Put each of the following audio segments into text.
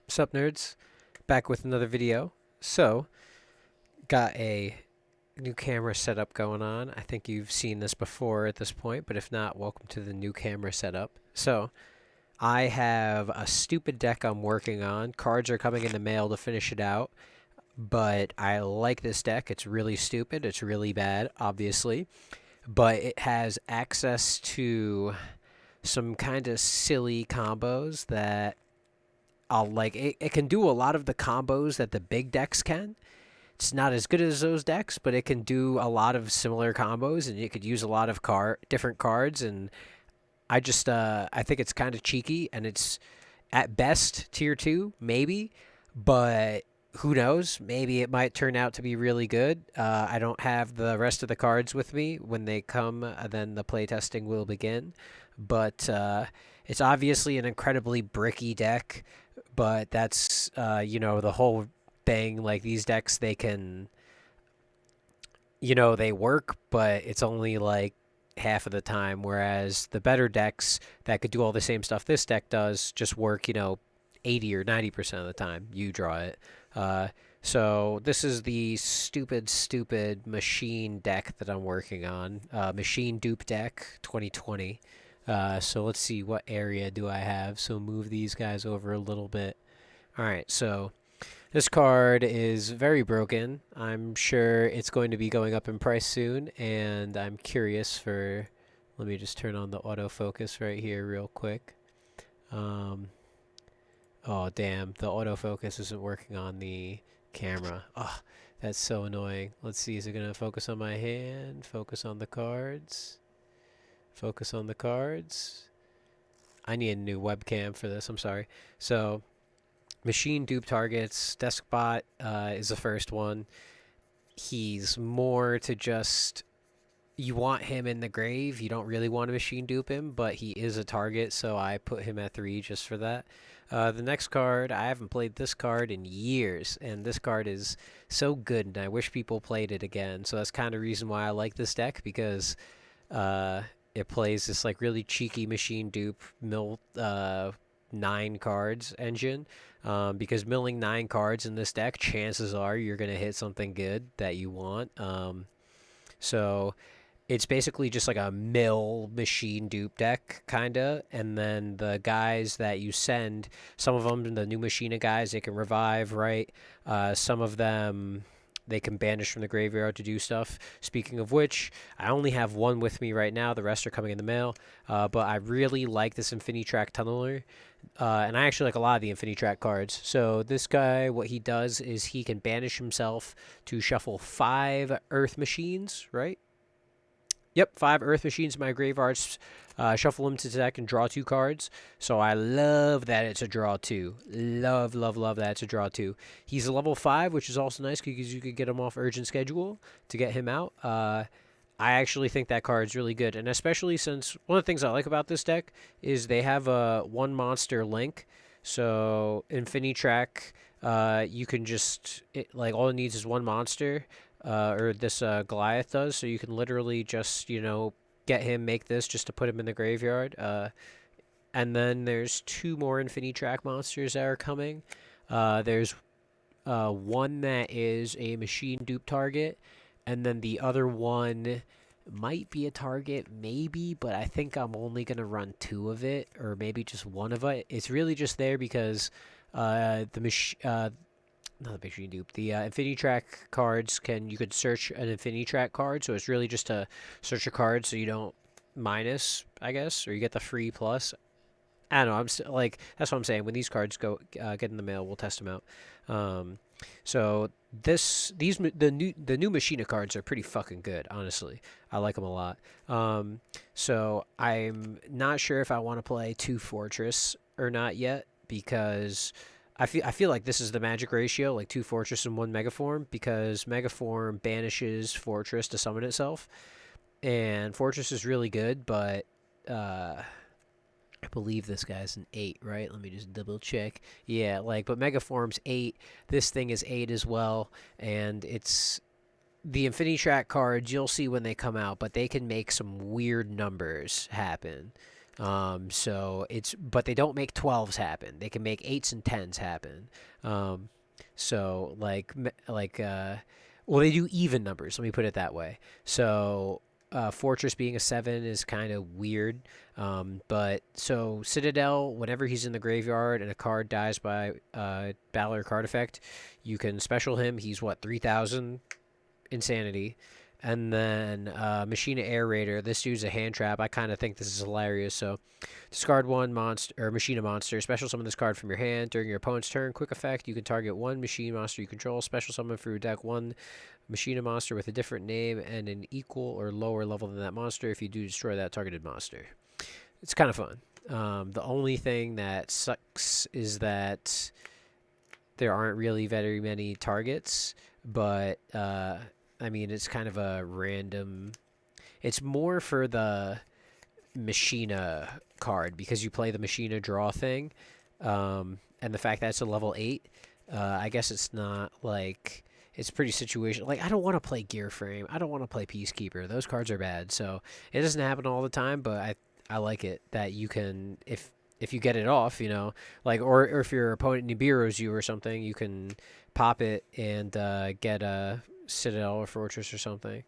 Sup nerds, back with another video. So, got a new camera setup going on. I think you've seen this before at this point, but if not, welcome to the new camera setup. So, I have a stupid deck I'm working on. Cards are coming in the mail to finish it out, but I like this deck. It's really stupid. It's really bad, obviously, but it has access to some kind of silly combos that I'll like. It can do a lot of the combos that the big decks can. It's not as good as those decks, but it can do a lot of similar combos, and you could use a lot of different cards. And I think it's kind of cheeky, and it's at best tier two, maybe, but who knows? Maybe it might turn out to be really good. I don't have the rest of the cards with me. When they come, then the playtesting will begin. But it's obviously an incredibly bricky deck, but that's the whole thing. Like these decks, they can they work, but it's only like half of the time. Whereas the better decks that could do all the same stuff this deck does just work 80 or 90% of the time you draw it. So this is the stupid machine deck that I'm working on. Machine Dupe deck 2020. So let's see, what area do I have? So move these guys over a little bit. All right, so this card is very broken. I'm sure it's going to be going up in price soon, and I'm curious for. Let me just turn on the autofocus right here real quick. Oh, damn. The autofocus isn't working on the camera. Oh, that's so annoying. Let's see. Is it going to focus on my hand? Focus on the cards. Focus on the cards. I need a new webcam for this. I'm sorry. So, machine dupe targets. Deskbot is the first one. He's more to just. You want him in the grave. You don't really want to machine dupe him, but he is a target, so I put him at 3 just for that. The next card, I haven't played this card in years, and this card is so good, and I wish people played it again. So that's kind of the reason why I like this deck, because it plays this like really cheeky machine dupe mill 9 cards engine. Because milling 9 cards in this deck, chances are you're gonna hit something good that you want. So it's basically just like a mill machine dupe deck, kinda. And then the guys that you send, some of them, the new Machina guys, they can revive, right? Some of them, they can banish from the graveyard to do stuff. Speaking of which, I only have one with me right now. The rest are coming in the mail. But I really like this Infinitrack Tunneler. And I actually like a lot of the Infinitrack cards. So this guy, what he does is he can banish himself to shuffle 5 Earth Machines, right? Yep, 5 Earth Machines in my graveyards. Shuffle them to the deck and draw 2 cards. So I love that it's a draw 2. Love that it's a draw 2. He's a level 5, which is also nice because you could get him off Urgent Schedule to get him out. I actually think that card's really good, and especially since one of the things I like about this deck is they have a 1 monster link. So Infinitrack, you can just like all it needs is 1 monster, or this Goliath does. So you can literally just get him, make this just to put him in the graveyard. And then there's 2 more Infinitrack monsters that are coming. There's one that is a machine dupe target, and then the other one might be a target, maybe, but I think I'm only going to run 2 of it, or maybe just 1 of it. It's really just there because not the machine dupe, the Infinitrack cards you could search an Infinitrack card, so it's really just to search a card so you don't minus, I guess, or you get the free plus. I don't know. That's what I'm saying. When these cards get in the mail, we'll test them out. So the new Machina cards are pretty fucking good. Honestly, I like them a lot. So I'm not sure if I want to play 2 Fortress or not yet, because I feel like this is the magic ratio, like 2 Fortress and 1 Megaform, because Megaform banishes Fortress to summon itself, and Fortress is really good, but I believe this guy's an 8, right? Let me just double check. Yeah, but Megaform's 8. This thing is 8 as well, and it's the Infinitrack cards you'll see when they come out, but they can make some weird numbers happen. So but they don't make 12s happen. They can make 8s and 10s happen. Um, so well, they do even numbers. Let me put it that way. So Fortress being a 7 is kind of weird. But so Citadel, whenever he's in the graveyard and a card dies by battle or card effect, you can special him. He's what, 3,000 insanity. And then Machina Air Raider. This dude's a hand trap. I kind of think this is hilarious. So discard one monster or Machina monster. Special summon this card from your hand during your opponent's turn. Quick effect: you can target one machine monster you control. Special summon for your deck one Machina monster with a different name and an equal or lower level than that monster. If you do destroy that targeted monster, it's kind of fun. The only thing that sucks is that there aren't really very many targets, but I mean, it's kind of a random. It's more for the Machina card because you play the Machina draw thing, and the fact that it's a level 8. I guess it's not like it's pretty situational. Like, I don't want to play Gear Frame. I don't want to play Peacekeeper. Those cards are bad. So it doesn't happen all the time, but I like it that you can if you get it off, like or if your opponent Nibiru's you or something, you can pop it and get a Citadel or Fortress or something.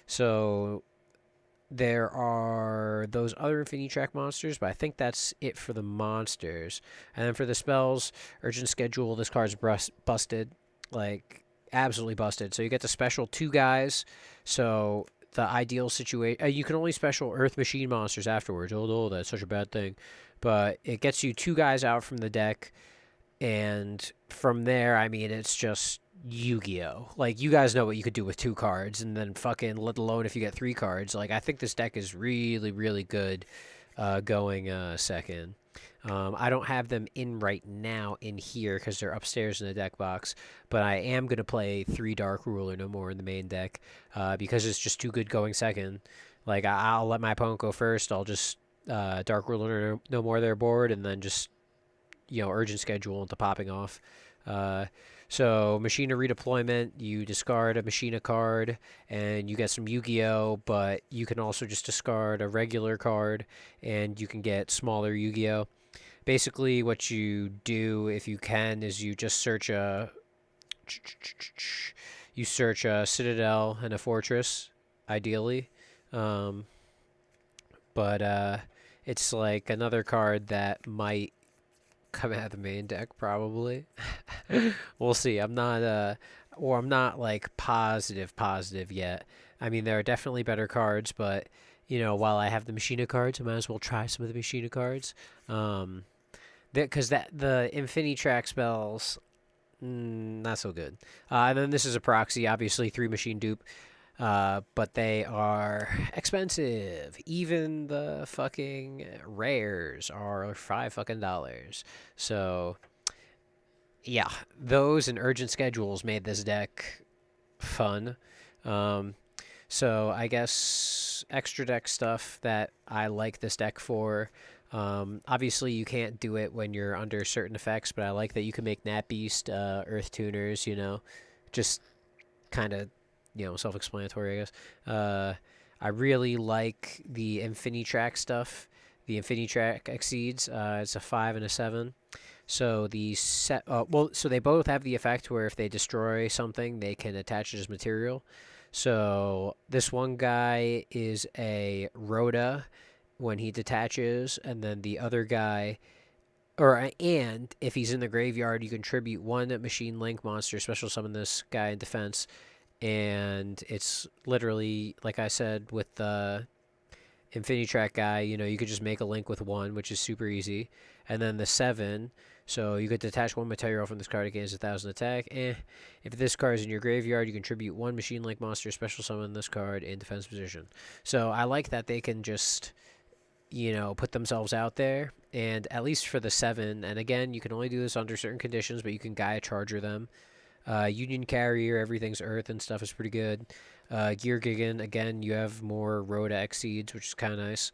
So there are those other Infinity Track monsters, but I think that's it for the monsters. And then for the spells, Urgent Schedule, this card's busted. Like, absolutely busted. So you get the special 2 guys. So the ideal situation... you can only special Earth Machine monsters afterwards. Oh, that's such a bad thing. But it gets you 2 guys out from the deck. And from there, I mean, it's just Yu-Gi-Oh! Like, you guys know what you could do with 2 cards, and then fucking, let alone if you get 3 cards. Like, I think this deck is really, really good going second. I don't have them in right now in here because they're upstairs in the deck box, but I am going to play 3 Dark Ruler no more in the main deck because it's just too good going second. Like, I'll let my opponent go first. I'll just Dark Ruler no more their board, and then just urgent schedule into popping off. So Machina redeployment, you discard a Machina card and you get some Yu-Gi-Oh, but you can also just discard a regular card and you can get smaller Yu-Gi-Oh. Basically what you do if you can is you just search a Citadel and a Fortress, ideally. But it's like another card that might come out of the main deck probably. We'll see. I'm not like positive yet. I mean, there are definitely better cards, but while I have the Machina cards, I might as well try some of the Machina cards. Because the Infinity Track spells, not so good. And then this is a proxy, obviously 3 Machine Dupe. But they are expensive. Even the fucking rares are $5. So, yeah, those and urgent schedules made this deck fun. So I guess extra deck stuff that I like this deck for. Obviously, you can't do it when you're under certain effects, but I like that you can make Nat Beast, Earth Tuners, just kind of self-explanatory, I guess. I really like the Infinity Track stuff. The Infinity Track exceeds. It's a 5 and a 7. So so they both have the effect where if they destroy something, they can attach it as material. So this one guy is a Rhoda when he detaches, and then the other guy, and if he's in the graveyard, you contribute 1 Machine Link monster, special summon this guy in defense. And it's literally, like I said, with the Infinity Track guy, you could just make a link with 1, which is super easy. And then the 7, so you could detach 1 material from this card against 1,000 attack. If this card is in your graveyard, you contribute 1 Machine Link monster, special summon this card in defense position. So I like that they can just, put themselves out there. And at least for the 7, and again, you can only do this under certain conditions, but you can Gaia Charger them. Union Carrier, everything's Earth and stuff is pretty good. Gear Gigan, again, you have more Rhoda Exceeds, which is kind of nice.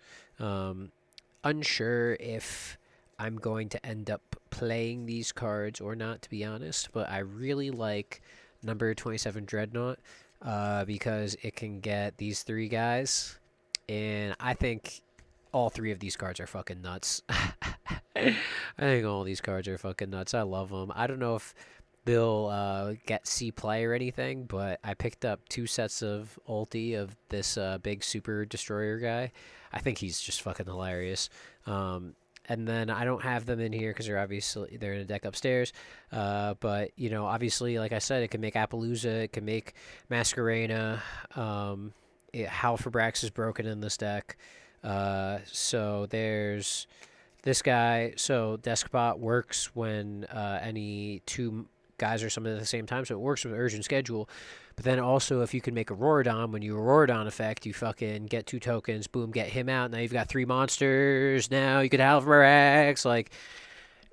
Unsure if I'm going to end up playing these cards or not, to be honest, but I really like number 27 Dreadnought because it can get these 3 guys, and I think all three of these cards are fucking nuts. I think all these cards are fucking nuts. I love them. I don't know if they'll get C play or anything, but I picked up 2 sets of ulti of this big super destroyer guy. I think he's just fucking hilarious. And then I don't have them in here because they're in a deck upstairs. But you know, obviously, like I said, it can make Appaloosa, it can make Masquerena. Halforbrax is broken in this deck. So there's this guy. So Deskbot works when any 2 guys are summoned at the same time, so it works with Urgent Schedule. But then also, if you can make a Auroradon, when you Auroradon effect, you fucking get 2 tokens, boom, get him out. Now you've got 3 monsters. Now you could Halforbrax. Like,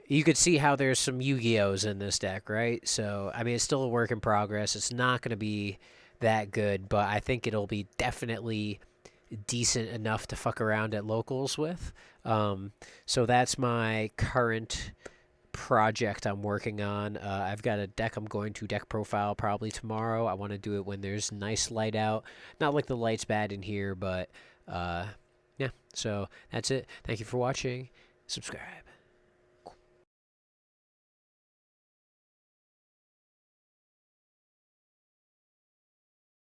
you could see how there's some Yu-Gi-Ohs in this deck, right? So, I mean, it's still a work in progress. It's not going to be that good, but I think it'll be definitely decent enough to fuck around at locals with. So that's my current project I'm working on. I've got a deck I'm going to deck profile probably tomorrow. I want to do it when there's nice light out. Not like the light's bad in here, but yeah. So that's it. Thank you for watching. Subscribe.